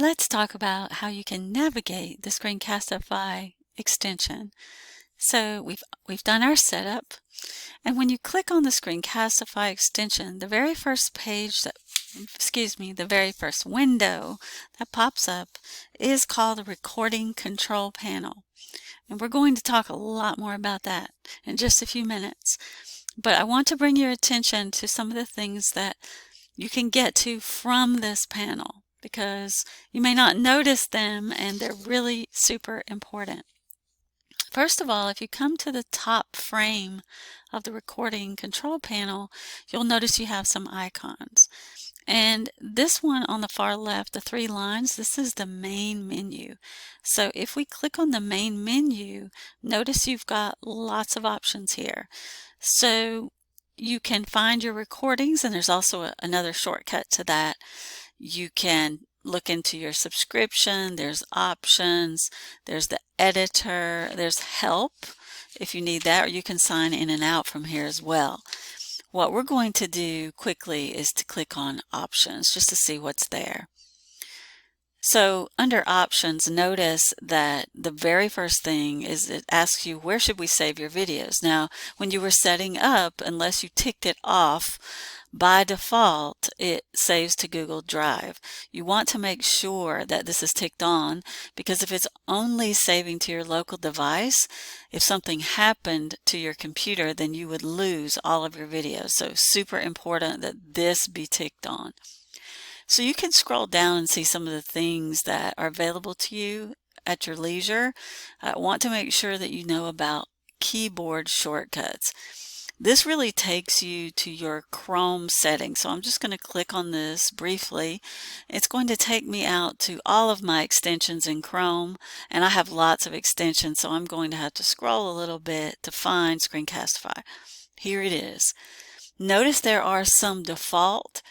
Let's talk about how you can navigate the Screencastify extension. So we've done our setup, and when you click on the Screencastify extension, the very first page that, the very first window that pops up is called the Recording Control Panel. And we're going to talk a lot more about that in just a few minutes. But I want to bring your attention to some of the things that you can get to from this panel, because you may not notice them and they're really super important. First of all, if you come to the top frame of the recording control panel, you'll notice you have some icons. And this one on the far left, the three lines, this is the main menu. So if we click on the main menu, notice you've got lots of options here. So you can find your recordings, and there's also another shortcut to that. You can look into your subscription, there's options, there's the editor, there's help if you need that, or you can sign in and out from here as well. What we're going to do quickly is to click on options just to see what's there. So under options, notice that the very first thing is it asks you, where should we save your videos? Now, when you were setting up, unless you ticked it off, by default, it saves to Google Drive. You want to make sure that this is ticked on, because if it's only saving to your local device, if something happened to your computer, then you would lose all of your videos. So super important that this be ticked on. So you can scroll down and see some of the things that are available to you at your leisure. I want to make sure that you know about keyboard shortcuts. This really takes you to your Chrome settings. So I'm just going to click on this briefly. It's going to take me out to all of my extensions in Chrome, and I have lots of extensions, so I'm going to have to scroll a little bit to find Screencastify. Here it is. Notice there are some default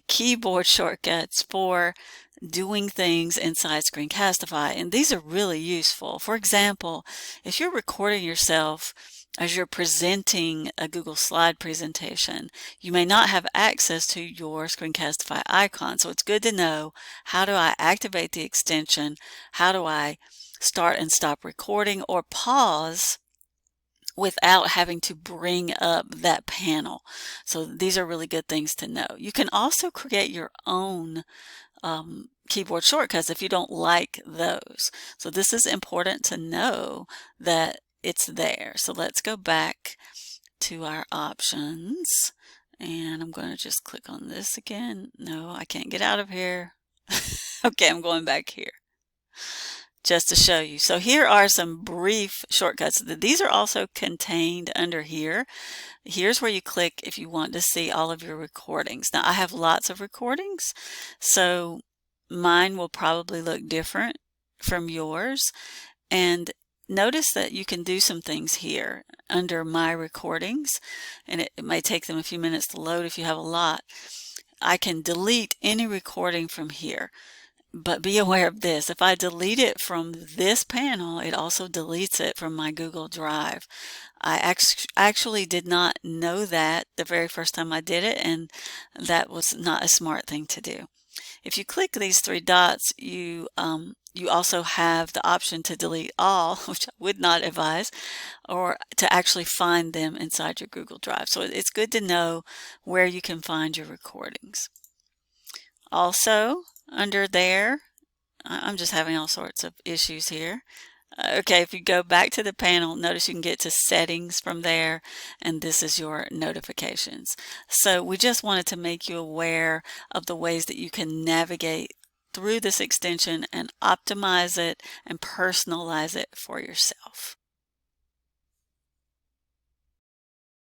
keyboard shortcuts for doing things inside Screencastify, and these are really useful. For example, if you're recording yourself as you're presenting a Google slide presentation, you may not have access to your Screencastify icon, so it's good to know, how do I activate the extension? How do I start and stop recording or pause without having to bring up that panel? So these are really good things to know. You can also create your own keyboard shortcuts if you don't like those. So this is important to know that it's there. So let's go back to our options, and I'm going to just click on this again. No, I can't get out of here. Okay, I'm going back here just to show you. So here are some brief shortcuts. These are also contained under here. Here's where you click if you want to see all of your recordings. Now I have lots of recordings, so mine will probably look different from yours. And notice that you can do some things here under my recordings, and it may take them a few minutes to load if you have a lot. I can delete any recording from here. But be aware of this. If I delete it from this panel, it also deletes it from my Google Drive. I actually did not know that the very first time I did it, and that was not a smart thing to do. If you click these three dots, you also have the option to delete all, which I would not advise, or to actually find them inside your Google Drive. So it's good to know where you can find your recordings. Also, under there, I'm just having all sorts of issues here. Okay, if you go back to the panel, notice you can get to settings from there, and this is your notifications. So we just wanted to make you aware of the ways that you can navigate through this extension and optimize it and personalize it for yourself.